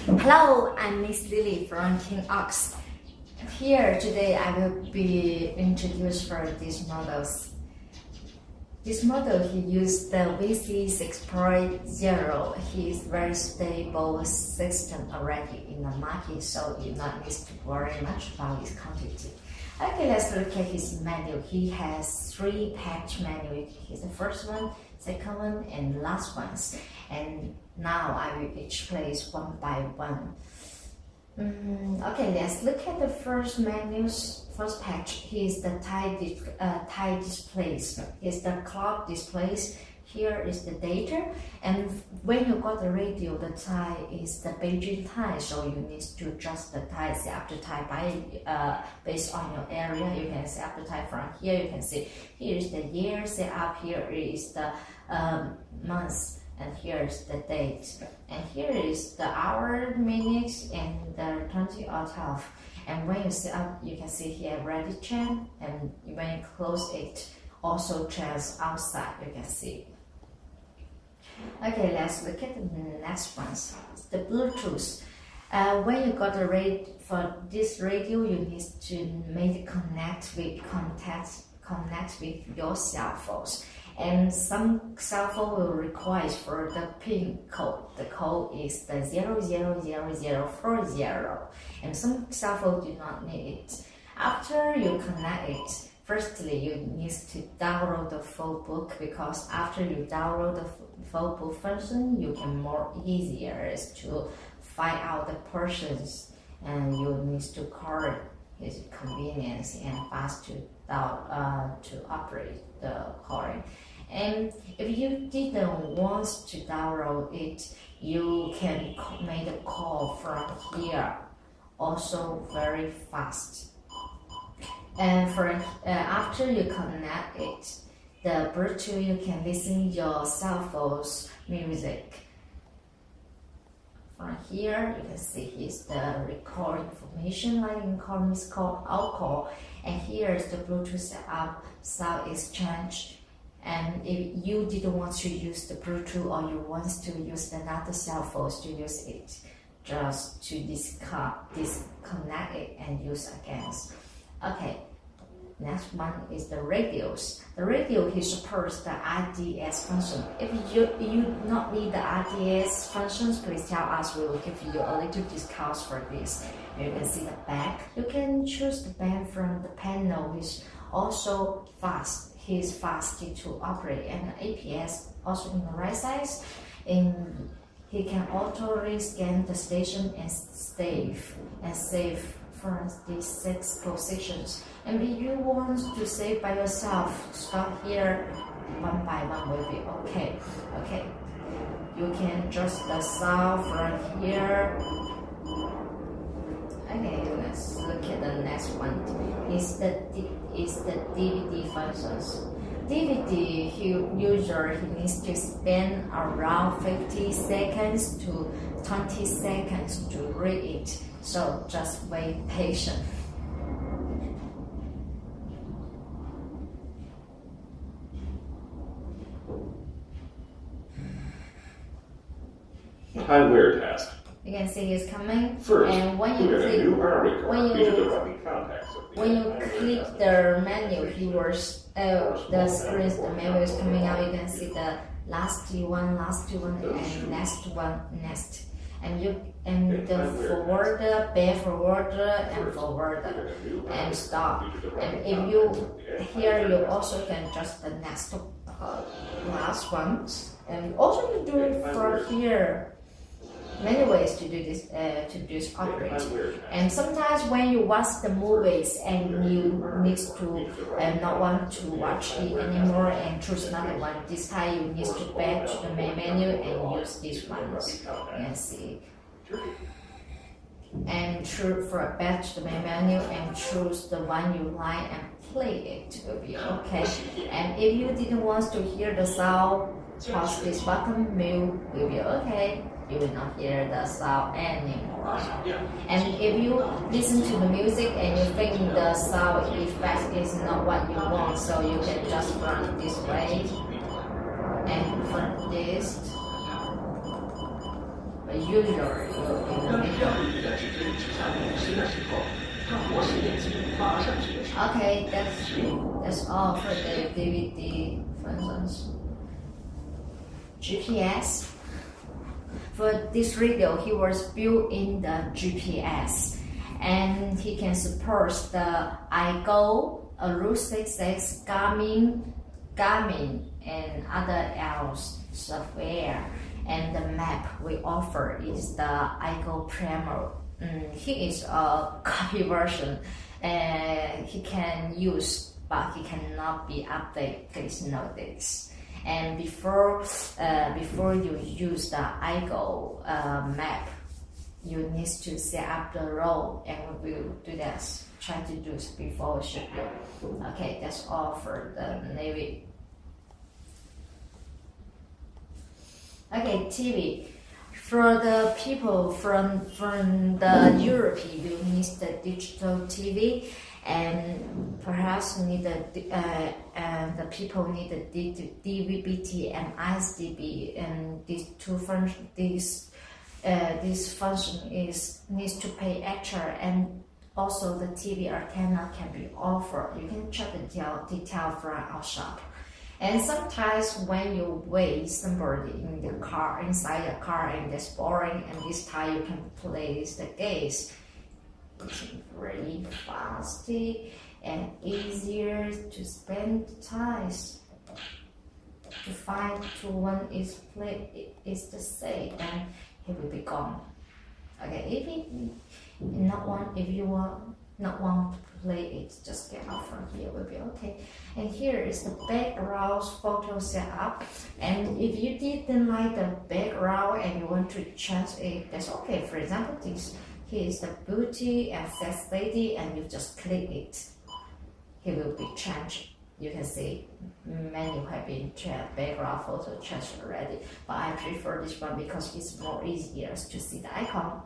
Hello, I'm Miss Lily from King Ox. Here today I will be introduced for these models. This model he used the VC6.0. He is very stable system already in the market, so you not need to worry much about his quantity. Okay, let's look at his menu. He has 3 patch menu. Here's the first one, second one, and last ones. And now I will each place one by one. Okay, let's look at the first menus. First patch. Here's the Thai displays. Here's the clock displays. Here is the data, and when you got the radio, the Thai is the Beijing Thai, so you need to adjust the Thai, set up the Thai based on your area. You can set up the Thai from here. You can see here is the year set up, here is the month, and here is the date, and here is the hour, minutes, and the 20 or 12. And when you set up, you can see here ready chain, and when you close it, also change outside. You can see. Okay, let's look at the next ones. The Bluetooth. When you got the for this radio, you need to make connect with your cell phones. And some cell phone will require for the PIN code. The code is the 000040, and some cell phone do not need it. After you connect it, firstly, you need to download the phone book, because after you download the phone book function, you can more easier to find out the persons, and you need to call it. It's convenience and fast to operate the calling. And if you didn't want to download it, you can make a call from here, also very fast. And after you connect it, the Bluetooth, you can listen your cell phone's music. From here, you can see here's the record information, like in call, missed call, out call, and here is the Bluetooth setup, sound exchange. And if you didn't want to use the Bluetooth, or you want to use another cell phone to use it, just to disconnect it and use again. Okay. Next one is the radios. The radio he supports the RDS function. If you not need the RDS functions, please tell us. We will give you a little discount for this. You can see the back. You can choose the band from the panel, which also fast. He is fast to operate, and the APS also in the right side. He can auto scan the station and save from these 6 positions. And if you want to save by yourself, start here, one by one will be okay. Okay, you can adjust the sound from here. Okay, let's look at the next one. Is the DVD functions. DVD user needs to spend around 50 seconds to 20 seconds to read it. So just wait patient. Hardware task. You can see it's coming. First, and when you click the menu, the screen, the menu is coming out. You can see the last one, and next one, next. And the forwarder, back forwarder, and forwarder, and stop. And if you here, you also can adjust the next last one, and also you do it for here. Many ways to do this operate. And sometimes when you watch the movies and you need to not want to watch it anymore and choose another one, this time you need to back to the main menu and use these ones. You can see. And choose for back to the main menu and choose the one you like and play it will be okay. And if you didn't want to hear the sound, press this button, mute will be okay. You will not hear the sound anymore. And if you listen to the music and you think the sound effect is not what you want, so you can just run this way and from this. usually will be the middle. Okay, that's all for the DVD functions. GPS. For this radio, he was built in the GPS, and he can support the iGo, Route 66, Garmin, and other else software. And the map we offer is the iGo Primo. He is a copy version, and he can use, but he cannot be updated. Please know this. And before you use the iGo map, you need to set up the role, and we will do that. Try to do it before we ship you. Okay, that's all for the Navy. Okay, TV. For the people from the Europe, you need the digital TV, and perhaps need the people need the DVB-T and ISDB, and these two functions. This function needs to pay extra, and also the TV antenna can be offered. You can check the detail from our shop. And sometimes when you wait somebody in the car, inside the car, and it's boring, and this time you can place the gaze. It's really fast and easier to spend time. To find to one is the same, and he will be gone. Okay, if you not want to play it, just get out from here, will be okay. And here is the background photo setup, and if you didn't like the background and you want to change it, that's okay. For example, here is the beauty and sex lady, and you just click it, it will be changed. You can see many have been background photo changed already, but I prefer this one because it's more easier to see the icon.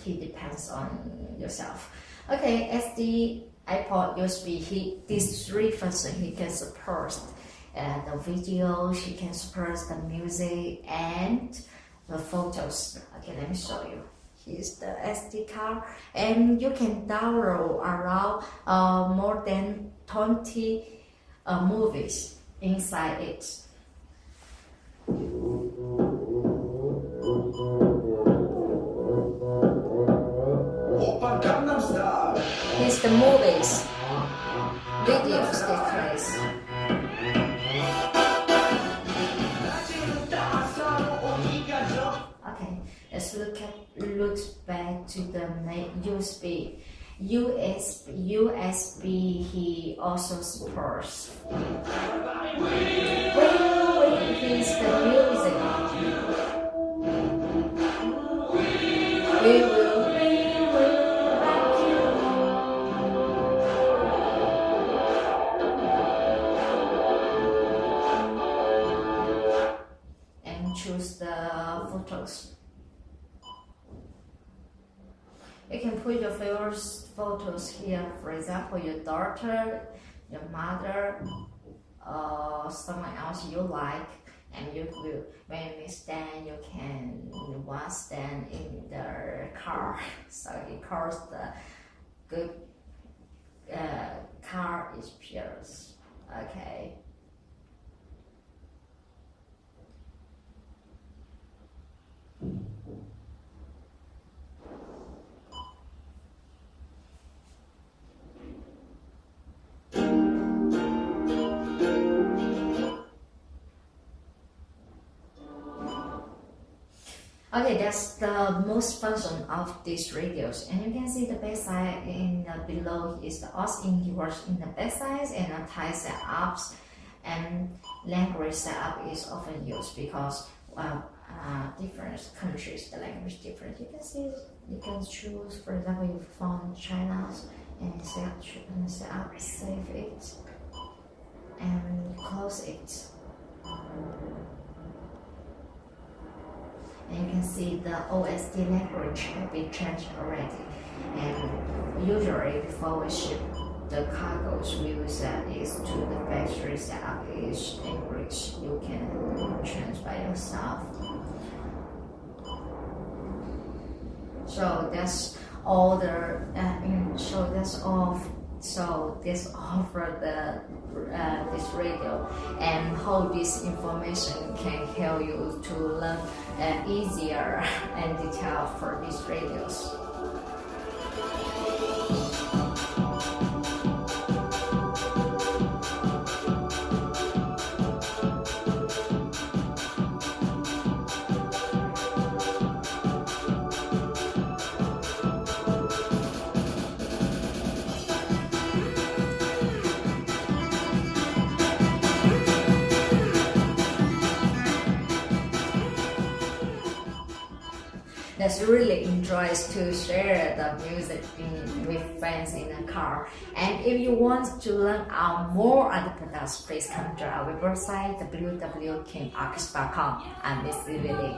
It depends on yourself. Okay, SD, iPod, USB, these three functions he can support the videos, he can support the music and the photos. Okay, let me show you. Here's the SD card, and you can download around more than 20 movies inside it. Here's the movies, videos they place. Okay, let's look back to the USB. USB he also supports. Here's the music. We will rock you. And choose the photos. You can put your favorite photos here. For example, your daughter, your mother, someone else you like, and you will, when you stand, you can stand in the car. So it calls the good car experience. Okay. Okay, that's the most function of these radios, and you can see the backside in below is the OS-in. He works in the backside, and the Thai setups and language setup is often used because different countries the language different. You can see you can choose, for example, you found China and set up, save it, and close it. And you can see the OSD language have been changed already. And usually before we ship the cargoes, we will set is to the factory setup is English. You can change by yourself. So that's all the so that's all. So this offer this radio, and how this information can help you to learn easier and detail for these radios. That's really enjoys to share the music with friends in a car. And if you want to learn more other products, please come to our website www.kingorchestra.com. I'm Miss Lily.